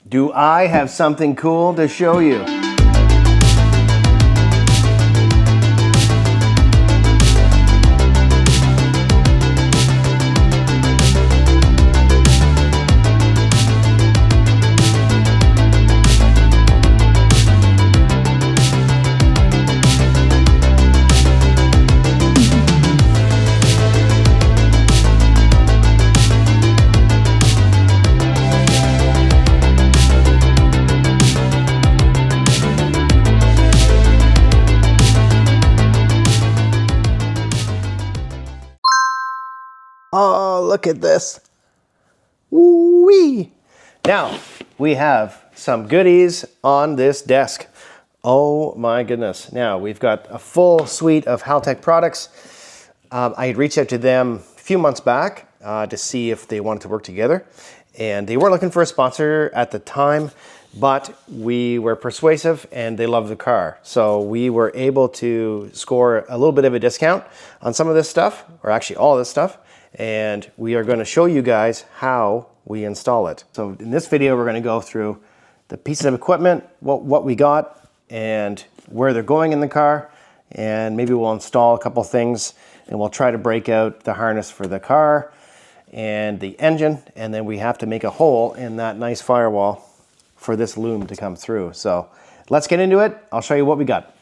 Do I have something cool to show you? Oh, look at this. Woo-wee. Now, we have some goodies on this desk. Oh my goodness. Now, we've got a full suite of Haltech products. I had reached out to them a few months back to see if they wanted to work together. And they weren't looking for a sponsor at the time, but we were persuasive and they loved the car. So we were able to score a little bit of a discount on some of this stuff, or actually all this stuff. And we are going to show you guys how we install it. So in this video, we're going to go through the pieces of equipment, what we got, and where they're going in the car. And maybe we'll install a couple things, and we'll try to break out the harness for the car and the engine. And then we have to make a hole in that nice firewall for this loom to come through. So let's get into it. I'll show you what we got.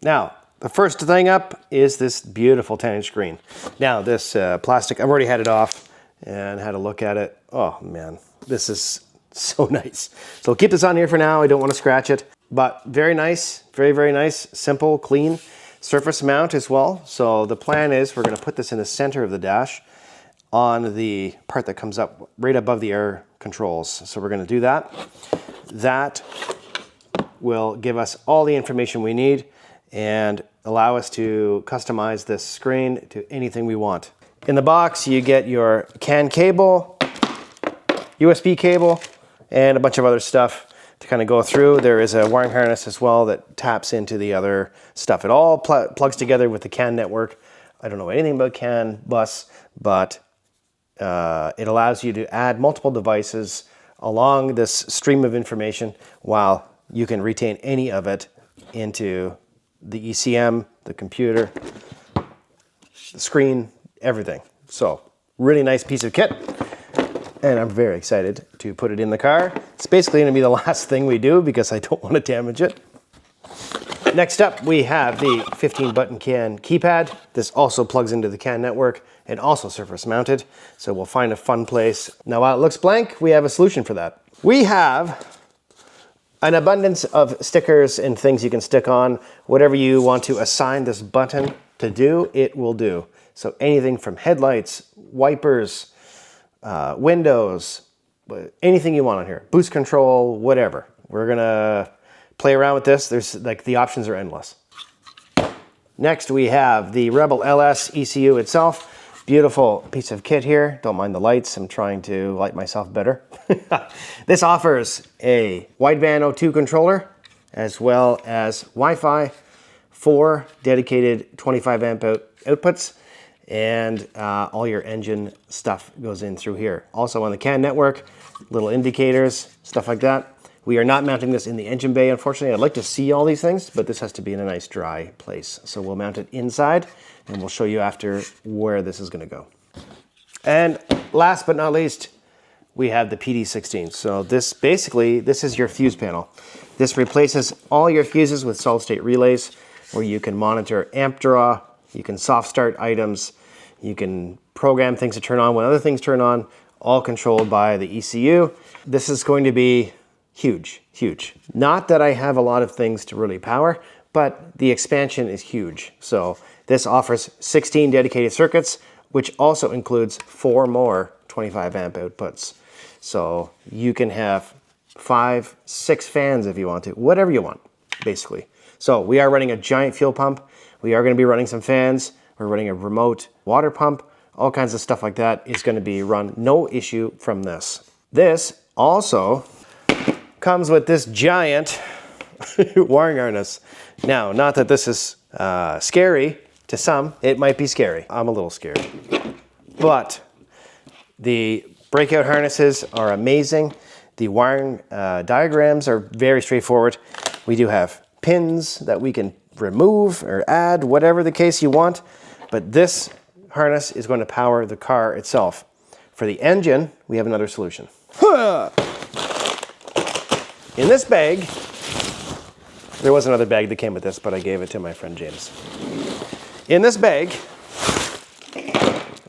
Now, the first thing up is this beautiful 10-inch screen. Now this plastic, I've already had it off and had a look at it. Oh man, this is so nice. So I'll keep this on here for now. I don't want to scratch it, but very nice, very, very nice, simple, clean surface mount as well. So the plan is we're going to put this in the center of the dash on the part that comes up right above the air controls. So we're going to do that. That will give us all the information we need and allow us to customize this screen to anything we want. In the box, you get your CAN cable, USB cable, and a bunch of other stuff to kind of go through. There is a wiring harness as well that taps into the other stuff. It all plugs together with the CAN network. I don't know anything about CAN bus, but it allows you to add multiple devices along this stream of information while you can retain any of it into the ECM, the computer, the screen, everything. So really nice piece of kit, and I'm very excited to put it in the car. It's basically going to be the last thing we do because I don't want to damage it. Next up, we have the 15-button CAN keypad. This also plugs into the CAN network and also surface mounted. So we'll find a fun place. Now while it looks blank, we have a solution for that. We have an abundance of stickers and things you can stick on. Whatever you want to assign this button to do, it will do. So anything from headlights, wipers, windows, anything you want on here. Boost control, whatever. We're gonna play around with this. There's like the options are endless. Next we have the Rebel LS ECU itself. Beautiful piece of kit here. Don't mind the lights. I'm trying to light myself better. This offers a wideband O2 controller as well as Wi-Fi, 4 dedicated 25 amp outputs, and all your engine stuff goes in through here. Also on the CAN network, little indicators, stuff like that. We are not mounting this in the engine bay, unfortunately. I'd like to see all these things, but this has to be in a nice dry place. So we'll mount it inside, and we'll show you after where this is gonna go. And last but not least, we have the PD16. So this is your fuse panel. This replaces all your fuses with solid state relays where you can monitor amp draw, you can soft start items, you can program things to turn on when other things turn on, all controlled by the ECU. This is going to be huge, huge. Not that I have a lot of things to really power, but the expansion is huge. So this offers 16 dedicated circuits, which also includes 4 more 25 amp outputs. So you can have 5, 6 fans if you want to, whatever you want, basically. So we are running a giant fuel pump. We are going to be running some fans. We're running a remote water pump. All kinds of stuff like that is going to be run, no issue from this. This also comes with this giant wiring harness. Now, not that this is scary to some. It might be scary. I'm a little scared. But the breakout harnesses are amazing. The wiring diagrams are very straightforward. We do have pins that we can remove or add, whatever the case you want, but this harness is going to power the car itself. For the engine, we have another solution. In this bag, there was another bag that came with this, but I gave it to my friend James. In this bag,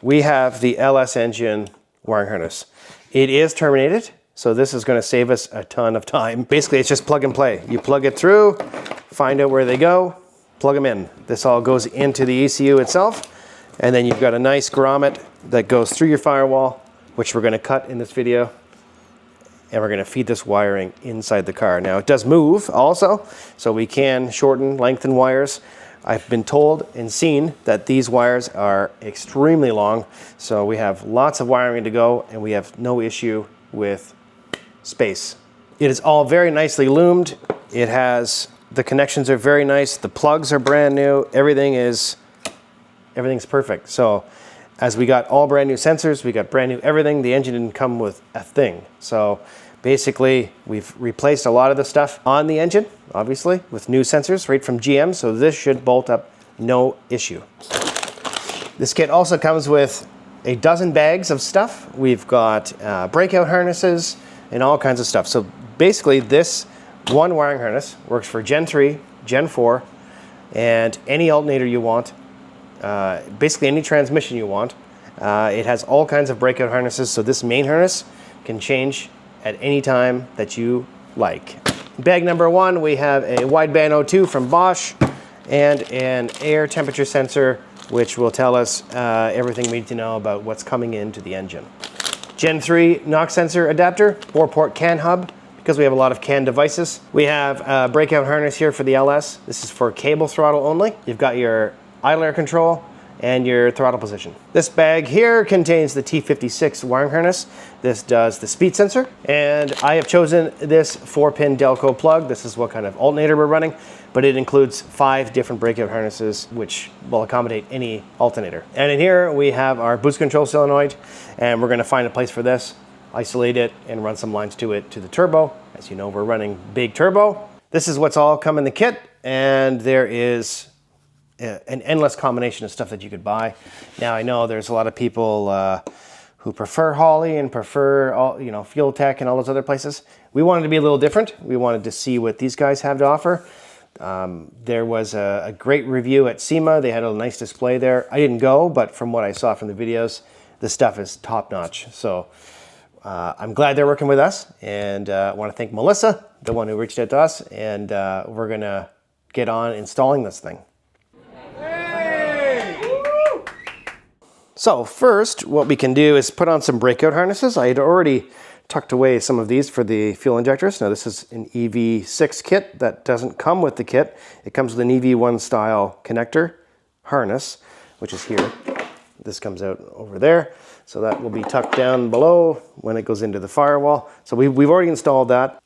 we have the LS engine wiring harness. It is terminated, so this is going to save us a ton of time. Basically, it's just plug and play. You plug it through, find out where they go, plug them in. This all goes into the ECU itself, and then you've got a nice grommet that goes through your firewall, which we're going to cut in this video, and we're going to feed this wiring inside the car. Now, it does move also, so we can shorten, lengthen wires. I've been told and seen that these wires are extremely long, so we have lots of wiring to go, and we have no issue with space. It is all very nicely loomed. It has, the connections are very nice, the plugs are brand new, everything's perfect. So as we got all brand new sensors, we got brand new everything. The engine didn't come with a thing. So basically, we've replaced a lot of the stuff on the engine, obviously, with new sensors right from GM. So this should bolt up no issue. This kit also comes with a dozen bags of stuff. We've got breakout harnesses and all kinds of stuff. So basically, this one wiring harness works for Gen 3, Gen 4, and any alternator you want. Basically any transmission you want. It has all kinds of breakout harnesses, so this main harness can change at any time that you like. Bag number 1, we have a wideband O2 from Bosch and an air temperature sensor, which will tell us everything we need to know about what's coming into the engine. Gen 3 NOx sensor adapter, 4-port CAN hub, because we have a lot of CAN devices. We have a breakout harness here for the LS. This is for cable throttle only. You've got your idle air control and your throttle position. This bag here contains the T56 wiring harness. This does the speed sensor, and I have chosen this 4-pin Delco plug. This is what kind of alternator we're running, but it includes 5 different breakout harnesses, which will accommodate any alternator. And in here we have our boost control solenoid, and we're gonna find a place for this, isolate it, and run some lines to it to the turbo. As you know, we're running big turbo. This is what's all come in the kit, and there is an endless combination of stuff that you could buy. Now, I know there's a lot of people who prefer Holley and prefer all, Fuel Tech and all those other places. We wanted to be a little different. We wanted to see what these guys have to offer. There was a great review at SEMA. They had a nice display there. I didn't go, but from what I saw from the videos, the stuff is top notch. So I'm glad they're working with us, and I want to thank Melissa, the one who reached out to us, and we're gonna get on installing this thing. So first, what we can do is put on some breakout harnesses. I had already tucked away some of these for the fuel injectors. Now this is an EV6 kit that doesn't come with the kit. It comes with an EV1 style connector harness, which is here. This comes out over there. So that will be tucked down below when it goes into the firewall. So we've already installed that.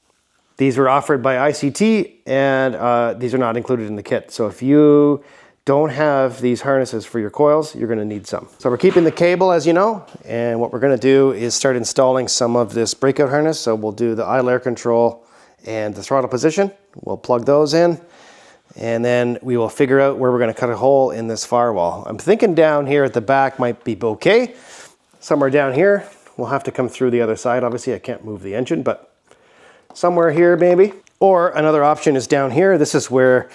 These were offered by ICT, and these are not included in the kit. So if you don't have these harnesses for your coils, you're gonna need some. So we're keeping the cable, as you know, and what we're gonna do is start installing some of this breakout harness. So we'll do the idle air control and the throttle position. We'll plug those in, and then we will figure out where we're gonna cut a hole in this firewall. I'm thinking down here at the back might be okay. Somewhere down here, we'll have to come through the other side. Obviously I can't move the engine, but somewhere here maybe. Or another option is down here. This is where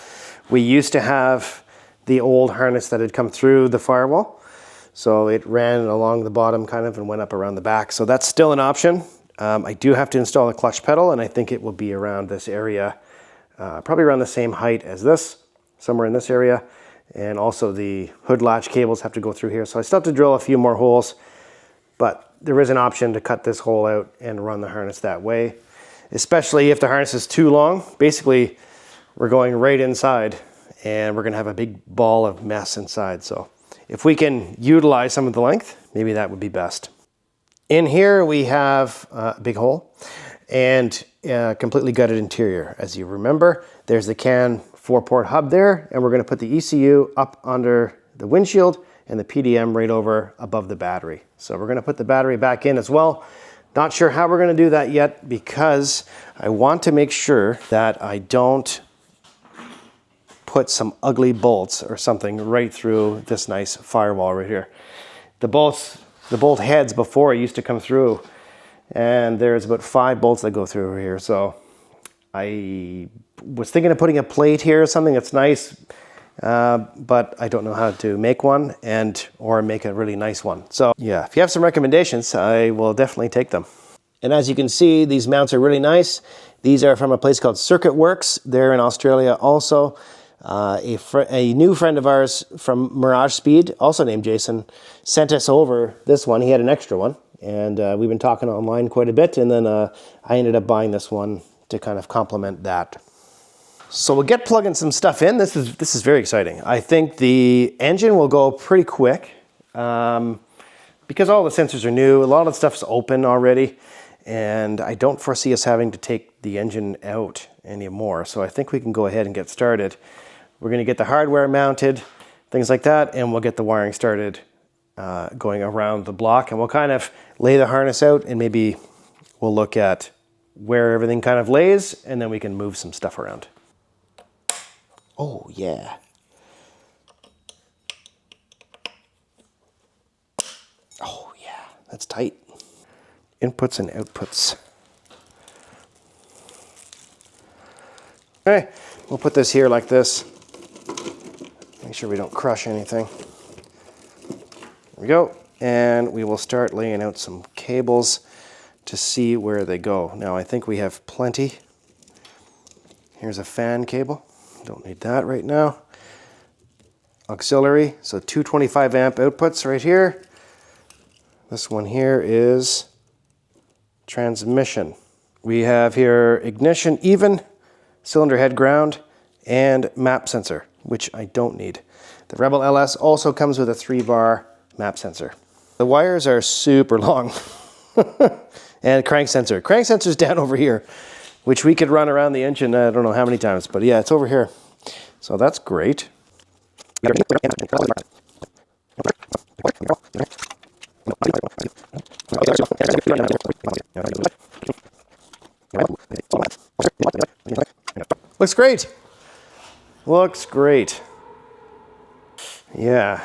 we used to have the old harness that had come through the firewall. So it ran along the bottom kind of and went up around the back. So that's still an option. I do have to install a clutch pedal, and I think it will be around this area, probably around the same height as this, somewhere in this area. And also the hood latch cables have to go through here. So I still have to drill a few more holes, but there is an option to cut this hole out and run the harness that way, especially if the harness is too long. Basically, we're going right inside, and we're gonna have a big ball of mess inside. So if we can utilize some of the length, maybe that would be best. In here we have a big hole and a completely gutted interior. As you remember, there's the CAN 4-port hub there, and we're gonna put the ECU up under the windshield and the PDM right over above the battery. So we're gonna put the battery back in as well. Not sure how we're going to do that yet because I want to make sure that I don't put some ugly bolts or something right through this nice firewall right here. The bolt heads before it used to come through, and there's about 5 bolts that go through over here. So I was thinking of putting a plate here or something that's nice, but I don't know how to make one or make a really nice one. So yeah, if you have some recommendations, I will definitely take them. And as you can see, these mounts are really nice. These are from a place called Circuit Works. They're in Australia also. A new friend of ours from Mirage Speed, also named Jason, sent us over this one. He had an extra one, and we've been talking online quite a bit, and then I ended up buying this one to kind of complement that. So we'll get plugging some stuff in. This is very exciting. I think the engine will go pretty quick because all the sensors are new. A lot of stuff's open already, and I don't foresee us having to take the engine out anymore. So I think we can go ahead and get started. We're going to get the hardware mounted, things like that, and we'll get the wiring started going around the block, and we'll kind of lay the harness out, and maybe we'll look at where everything kind of lays, and then we can move some stuff around. Oh, yeah. Oh, yeah, that's tight. Inputs and outputs. Okay, we'll put this here like this. Make sure we don't crush anything. There we go. And we will start laying out some cables to see where they go. Now I think we have plenty. Here's a fan cable. Don't need that right now. Auxiliary, so 225 amp outputs right here. This one here is transmission. We have here ignition even, cylinder head ground, and map sensor, which I don't need. The Rebel LS also comes with a 3-bar map sensor. The wires are super long. And crank sensor. Crank sensor's down over here, which we could run around the engine I don't know how many times, but yeah, it's over here. So that's great. Looks great. Looks great. Yeah,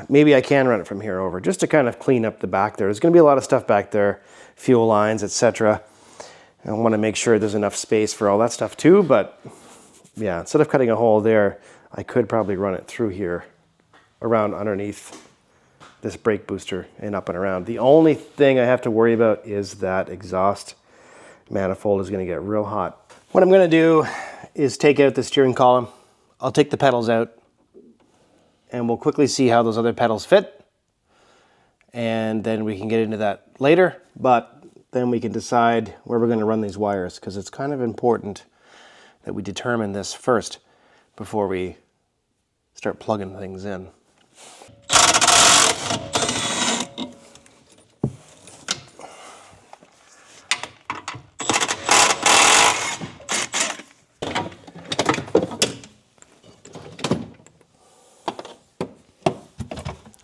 maybe I can run it from here over just to kind of clean up the back there. There's going to be a lot of stuff back there, fuel lines, etc. I want to make sure there's enough space for all that stuff too, but yeah, instead of cutting a hole there, I could probably run it through here, around underneath this brake booster and up and around. The only thing I have to worry about is that exhaust manifold is going to get real hot. What I'm going to do is take out the steering column. I'll take the pedals out, and we'll quickly see how those other pedals fit, and then we can get into that later, but then we can decide where we're going to run these wires, because it's kind of important that we determine this first before we start plugging things in.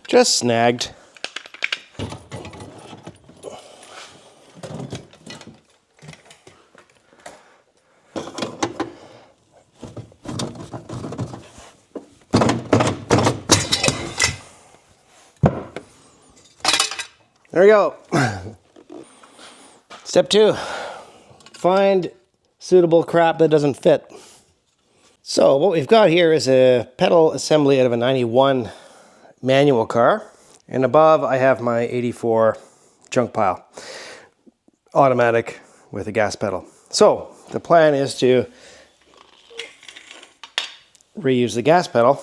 Just snagged. There we go. Step 2, find suitable crap that doesn't fit. So what we've got here is a pedal assembly out of a 91 manual car, and above I have my 84 junk pile, automatic with a gas pedal. So the plan is to reuse the gas pedal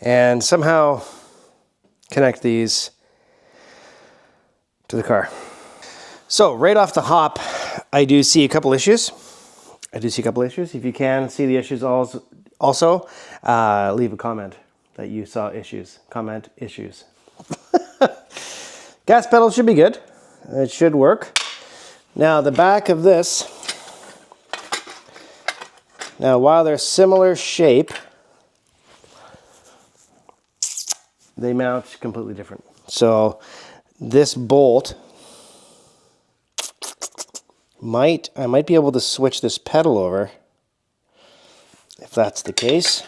and somehow connect these to the car. So right off the hop, I do see a couple issues. If you can see the issues also, leave a comment that you saw issues. Comment issues. Gas pedal should be good. It should work. Now the back of this, now while they're similar shape, they mount completely different. So this bolt I might be able to switch this pedal over. If that's the case.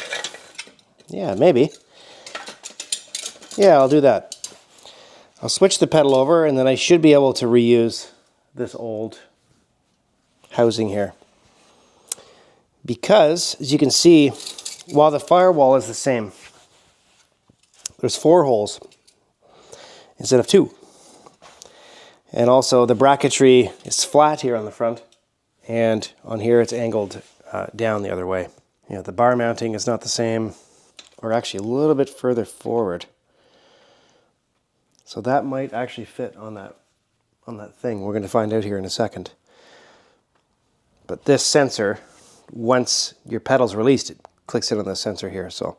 Yeah, maybe. Yeah, I'll do that. I'll switch the pedal over and then I should be able to reuse this old housing here. Because, as you can see, while the firewall is the same, there's 4 holes instead of 2. And also the bracketry is flat here on the front, and on here it's angled down the other way. You know, the bar mounting is not the same, or actually a little bit further forward. So that might actually fit on that thing. We're going to find out here in a second. But this sensor, once your pedal's released, it clicks in on the sensor here. So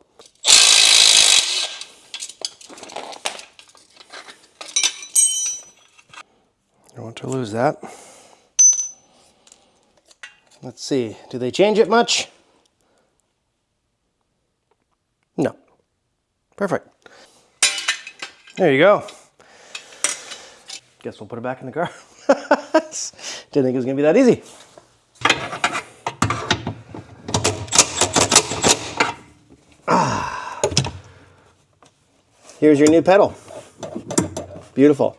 I don't want to lose that. Let's see, do they change it much? No. Perfect. There you go. Guess we'll put it back in the car. Didn't think it was going to be that easy. Here's your new pedal. Beautiful.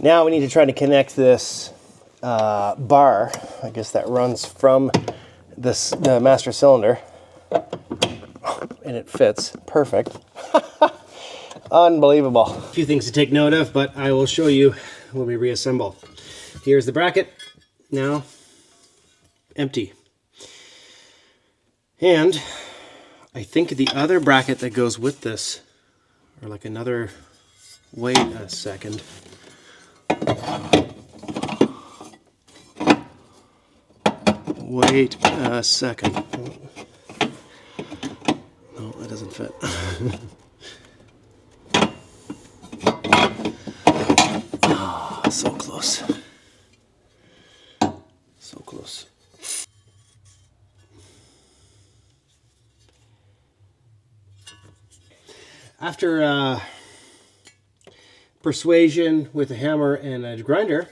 Now we need to try to connect this bar, I guess that runs from the master cylinder, and it fits perfect. Unbelievable. A few things to take note of, but I will show you when we reassemble. Here's the bracket, now empty. And I think the other bracket that goes with this, or like another, wait a second. Wait a second. No, that doesn't fit. Oh, so close. So close. After persuasion with a hammer and a grinder,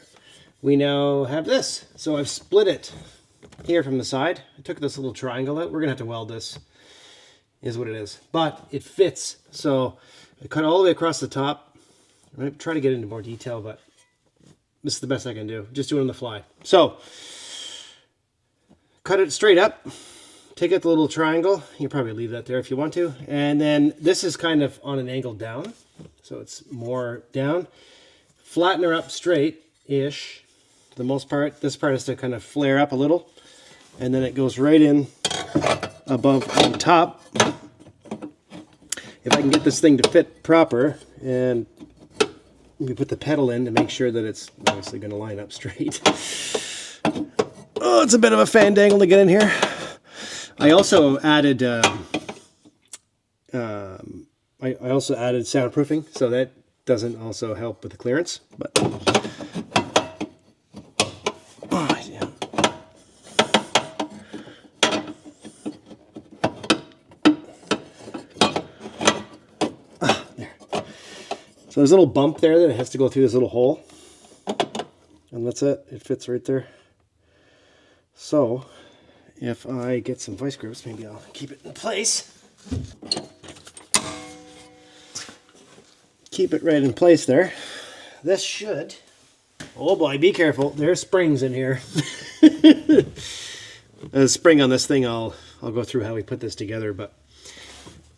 we now have this. So I've split it here from the side. I took this little triangle out. We're gonna have to weld this, is what it is. But it fits. So I cut all the way across the top. I'm gonna try to get into more detail, but this is the best I can do. Just do it on the fly. So cut it straight up. Take out the little triangle. You probably leave that there if you want to. And then this is kind of on an angle down. So it's more down. Flatten her up straight-ish. For the most part, this part has to kind of flare up a little. And then it goes right in above on top. If I can get this thing to fit proper, and we put the pedal in to make sure that it's obviously going to line up straight. Oh, it's a bit of a fandangle to get in here. I also added I also added soundproofing, so that doesn't also help with the clearance. But oh, yeah. There. So there's a little bump there that has to go through this little hole, and that's it. It fits right there. So if I get some vice grips, maybe I'll keep it in place. Keep it right in place there. This should, oh boy, be careful. There's springs in here. There's a spring on this thing. I'll go through how we put this together, but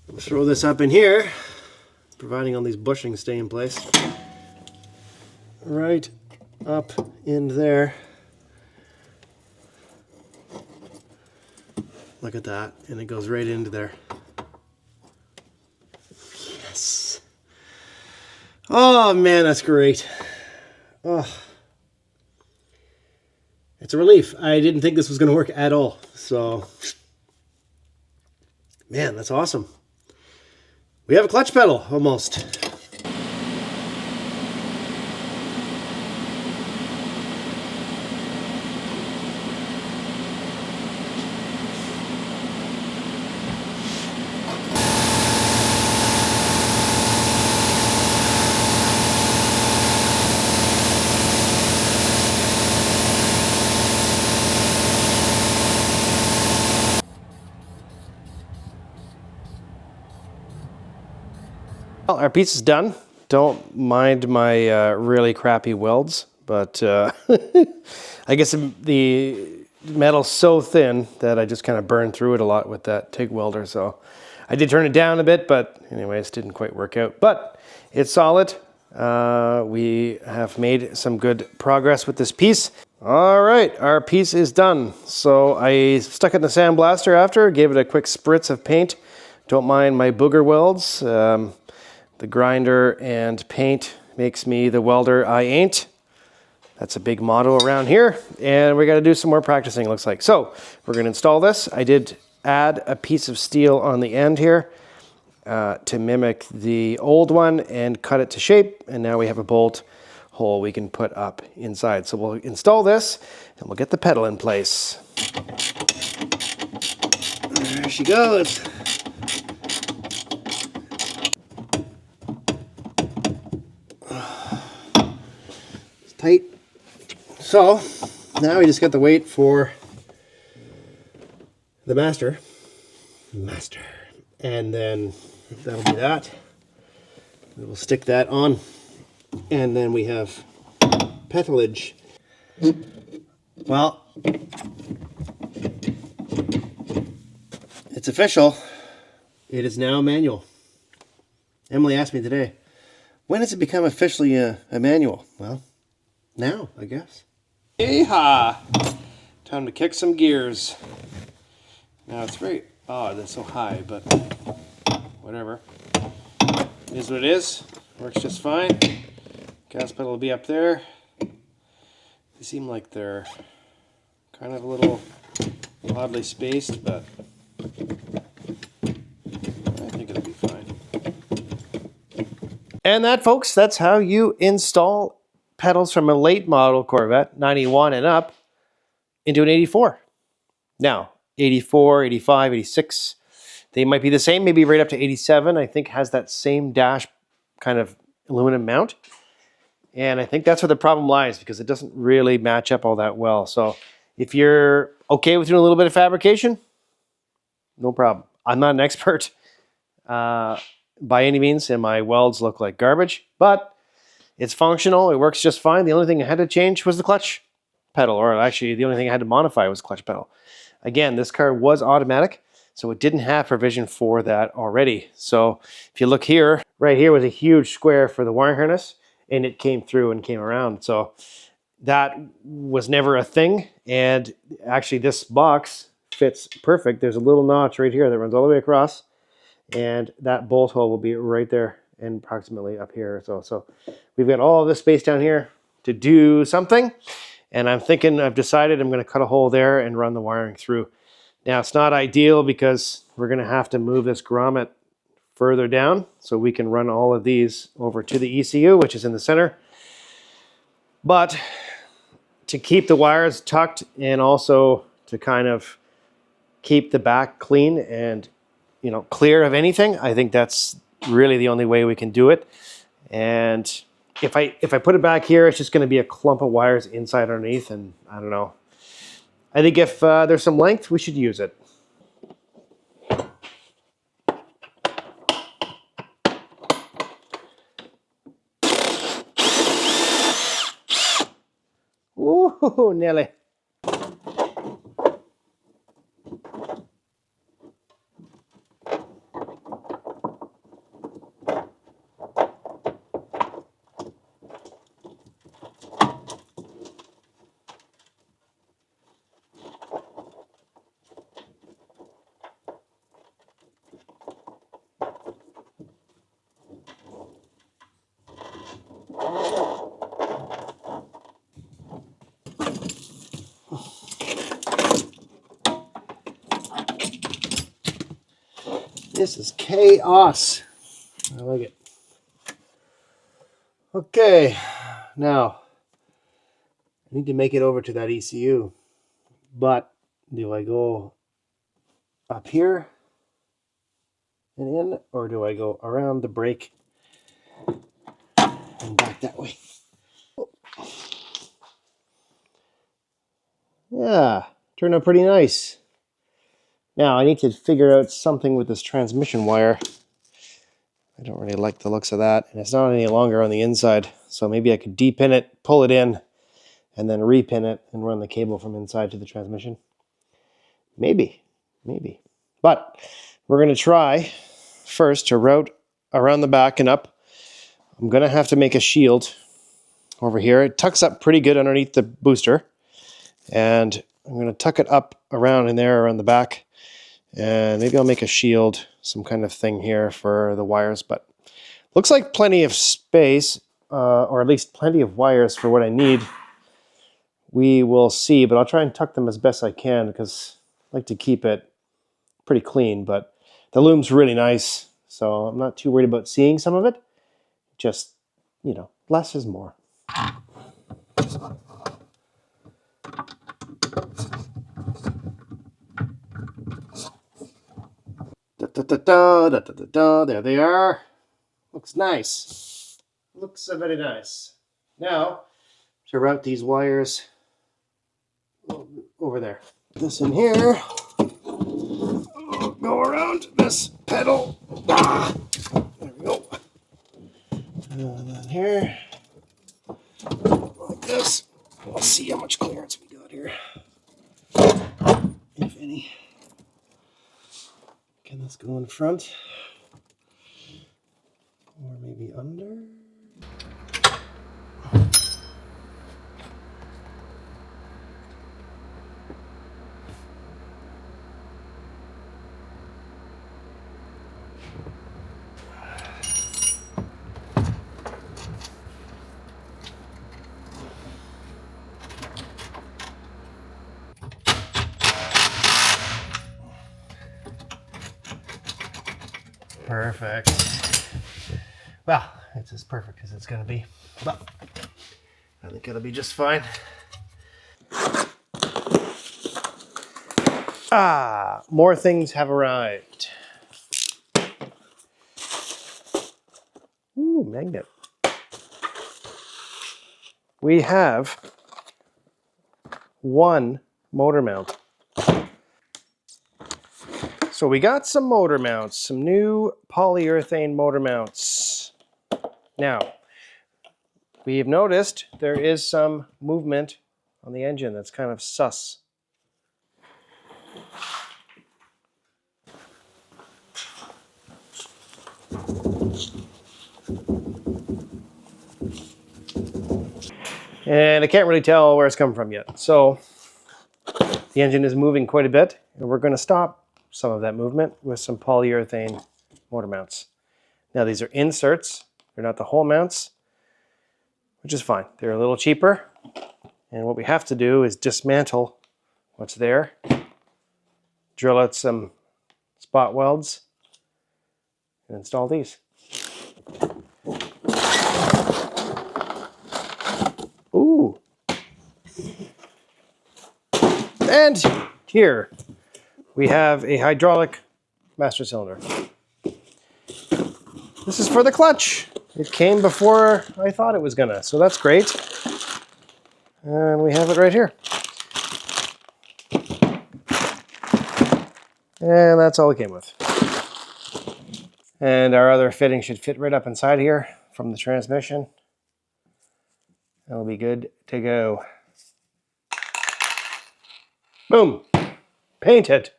we'll throw this up in here, providing all these bushings stay in place. Right up in there. Look at that, and it goes right into there. Yes. Oh man, that's great. Oh. It's a relief. I didn't think this was going to work at all. So, man, that's awesome. We have a clutch pedal, almost. Well, our piece is done. Don't mind my really crappy welds, but I guess the metal's so thin that I just kind of burned through it a lot with that TIG welder. So I did turn it down a bit, but anyways, didn't quite work out. But it's solid. We have made some good progress with this piece. All right, our piece is done. So I stuck it in the sandblaster after, gave it a quick spritz of paint. Don't mind my booger welds. The grinder and paint makes me the welder I ain't. That's a big motto around here. And we got to do some more practicing, it looks like. So we're going to install this. I did add a piece of steel on the end here to mimic the old one and cut it to shape. And now we have a bolt hole we can put up inside. So we'll install this and we'll get the pedal in place. There she goes. It's tight. So now we just got to wait for the master. And then that'll be that. We'll stick that on. And then we have petalage. Well, it's official. It is now manual. Emily asked me today, when does it become officially a manual? Well, now, I guess. Yeehaw! Time to kick some gears. Now it's very odd, it's so high, but whatever. It is what it is. Works just fine. Gas pedal will be up there. They seem like they're kind of a little oddly spaced, but I think it'll be fine. And that, folks, that's how you install pedals from a late model Corvette, 91 and up, into an 84. Now, 84, 85, 86, they might be the same, maybe right up to 87, I think has that same dash kind of aluminum mount. And I think that's where the problem lies, because it doesn't really match up all that well. So if you're okay with doing a little bit of fabrication, no problem. I'm not an expert by any means, and my welds look like garbage, but it's functional. It works just fine. The only thing I had to change was the clutch pedal, or actually the only thing I had to modify was clutch pedal. Again, this car was automatic, so it didn't have provision for that already. So if you look here, right here was a huge square for the wiring harness, and it came through and came around. So that was never a thing. And actually this box fits perfect. There's a little notch right here that runs all the way across, and that bolt hole will be right there and approximately up here. So we've got all this space down here to do something. And I'm thinking, I've decided I'm going to cut a hole there and run the wiring through. Now it's not ideal because we're going to have to move this grommet further down so we can run all of these over to the ECU, which is in the center. But to keep the wires tucked and also to kind of keep the back clean and, you know, clear of anything, I think that's really the only way we can do it. And if I put it back here, it's just going to be a clump of wires inside underneath, and I don't know. I think if there's some length, we should use it. Ooh, nearly. This is chaos. I like it. Okay, now I need to make it over to that ECU, but do I go up here and in, or do I go around the brake and back that way? Yeah, turned out pretty nice. Now I need to figure out something with this transmission wire. I don't really like the looks of that, and it's not any longer on the inside, so maybe I could depin it, pull it in, and then repin it and run the cable from inside to the transmission. Maybe. But we're going to try first to route around the back and up. I'm going to have to make a shield over here. It tucks up pretty good underneath the booster, and I'm going to tuck it up around in there around the back, and maybe I'll make a shield, some kind of thing here for the wires, but looks like plenty of space, or at least plenty of wires for what I need. We will see, but I'll try and tuck them as best I can because I like to keep it pretty clean, but the loom's really nice, so I'm not too worried about seeing some of it. Just, you know, less is more. There they are. Looks nice. Looks very nice. Now, to route these wires over there. This in here. Go around this pedal. Ah, there we go. And then here. Like this. We'll see how much clearance we got here. If any. Can this go in front? Or maybe under? Perfect. Well, it's as perfect as it's going to be, but I think it'll be just fine. Ah, more things have arrived. Ooh, magnet. We have one motor mount. So we got some motor mounts, some new polyurethane motor mounts. Now, we have noticed there is some movement on the engine that's kind of sus. And I can't really tell where it's come from yet. So the engine is moving quite a bit, and we're going to stop some of that movement with some polyurethane motor mounts. Now these are inserts, they're not the whole mounts, which is fine. They're a little cheaper, and what we have to do is dismantle what's there, drill out some spot welds, and install these. Ooh. And here we have a hydraulic master cylinder. This is for the clutch. It came before I thought it was gonna, so that's great. And we have it right here. And that's all it came with. And our other fitting should fit right up inside here from the transmission. That'll be good to go. Boom! Painted.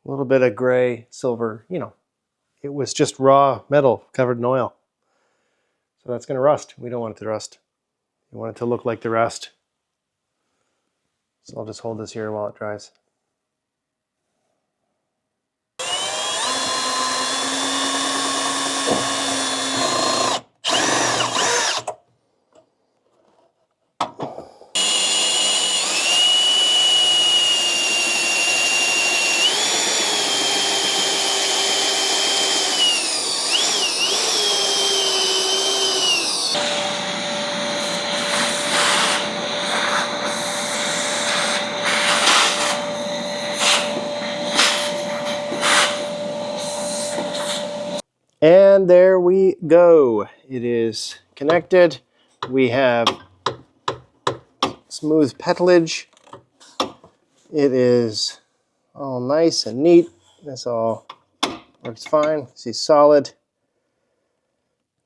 A little bit of gray, silver, you know. It was just raw metal covered in oil. So that's going to rust. We don't want it to rust. We want it to look like the rest. So I'll just hold this here while it dries. And there we go. It is connected. We have smooth petalage. It is all nice and neat. That's all works fine. See, solid.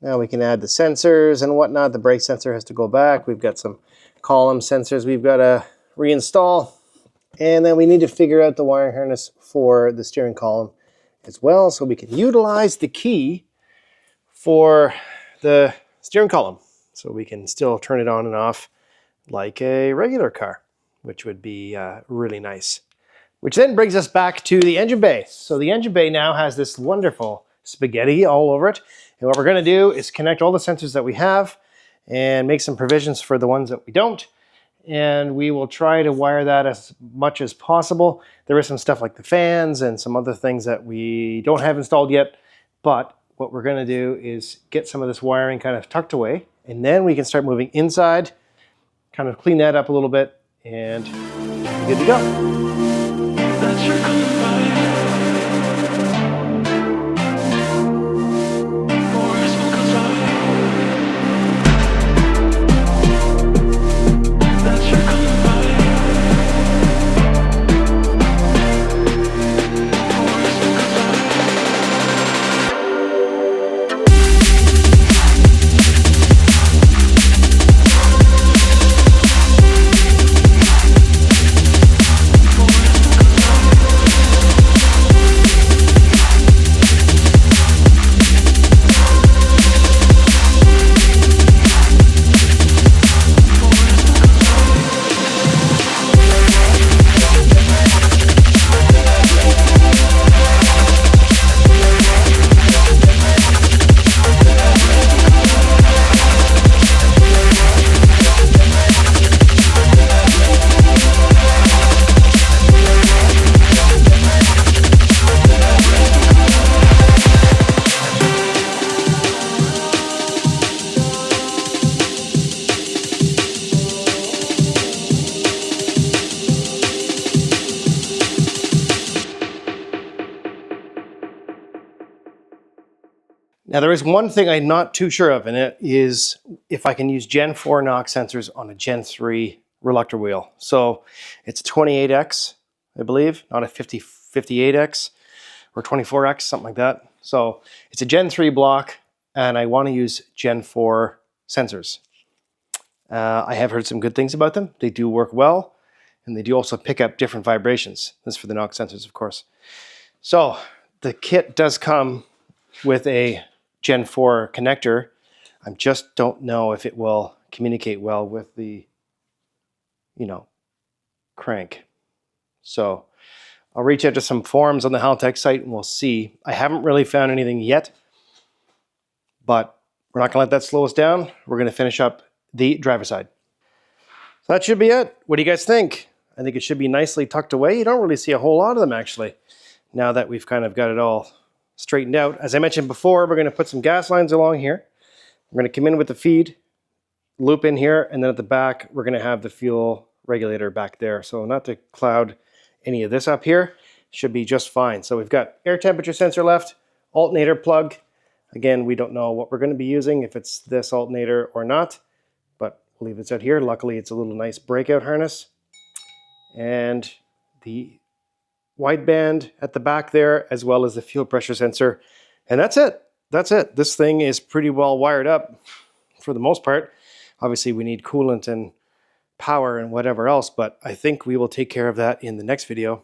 Now we can add the sensors and whatnot. The brake sensor has to go back. We've got some column sensors we've got to reinstall. And then we need to figure out the wiring harness for the steering column as well, so we can utilize the key for the steering column. So we can still turn it on and off like a regular car, which would be really nice. Which then brings us back to the engine bay. So the engine bay now has this wonderful spaghetti all over it. And what we're gonna do is connect all the sensors that we have and make some provisions for the ones that we don't. And we will try to wire that as much as possible. There is some stuff like the fans and some other things that we don't have installed yet. But what we're gonna do is get some of this wiring kind of tucked away, and then we can start moving inside, kind of clean that up a little bit, and we're good to go. Now there is one thing I'm not too sure of, and it is if I can use Gen 4 NOx sensors on a Gen 3 reluctor wheel. So it's 28X, I believe, not a 58X or 24X, something like that. So it's a Gen 3 block, and I want to use Gen 4 sensors. I have heard some good things about them. They do work well, and they do also pick up different vibrations. This is for the NOx sensors, of course. So the kit does come with a Gen 4 connector. I just don't know if it will communicate well with the, crank. So I'll reach out to some forums on the Haltech site and we'll see. I haven't really found anything yet, but we're not gonna let that slow us down. We're gonna finish up the driver's side. So that should be it. What do you guys think? I think it should be nicely tucked away. You don't really see a whole lot of them actually, now that we've kind of got it all straightened out. As I mentioned before, we're going to put some gas lines along here. We're going to come in with the feed, loop in here, and then at the back, we're going to have the fuel regulator back there. So not to cloud any of this up here, should be just fine. So we've got air temperature sensor left, alternator plug. Again, we don't know what we're going to be using, if it's this alternator or not, but we'll leave this out here. Luckily, it's a little nice breakout harness. And the wideband at the back there, as well as the fuel pressure sensor. And that's it. That's it. This thing is pretty well wired up for the most part. Obviously, we need coolant and power and whatever else, but I think we will take care of that in the next video.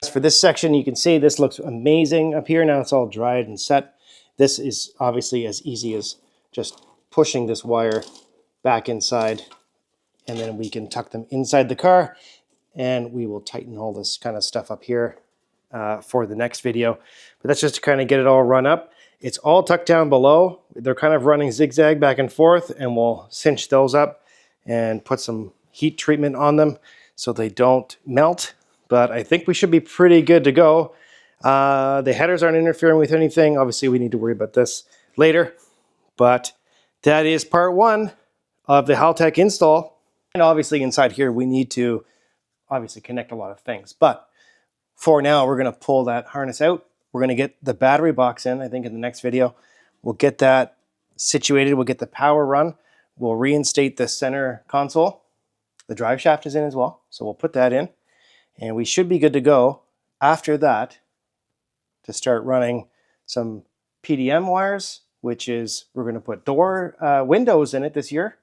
As for this section, you can see this looks amazing up here. Now it's all dried and set. This is obviously as easy as just pushing this wire back inside, and then we can tuck them inside the car. And we will tighten all this kind of stuff up here for the next video. But that's just to kind of get it all run up. It's all tucked down below. They're kind of running zigzag back and forth, and we'll cinch those up and put some heat treatment on them so they don't melt. But I think we should be pretty good to go. The headers aren't interfering with anything. Obviously, we need to worry about this later. But that is part one of the Haltech install. And obviously inside here, we need to obviously connect a lot of things, but for now we're going to pull that harness out. We're going to get the battery box in. I think in the next video we'll get that situated. We'll get the power run. We'll reinstate the center console. The drive shaft is in as well, so we'll put that in and we should be good to go after that to start running some PDM wires, which is we're going to put windows in it this year.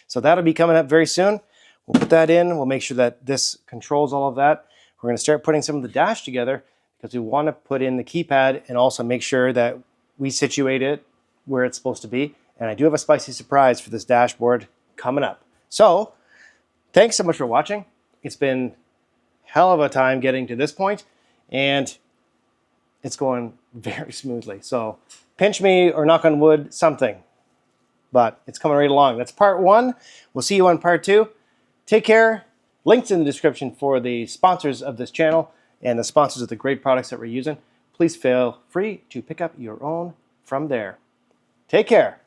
So that'll be coming up very soon. We'll put that in. We'll make sure that this controls all of that. We're going to start putting some of the dash together because we want to put in the keypad and also make sure that we situate it where it's supposed to be. And I do have a spicy surprise for this dashboard coming up. So thanks so much for watching. It's been hell of a time getting to this point, and it's going very smoothly. So pinch me or knock on wood, something. But it's coming right along. That's part 1. We'll see you on part 2. Take care. Links in the description for the sponsors of this channel and the sponsors of the great products that we're using. Please feel free to pick up your own from there. Take care.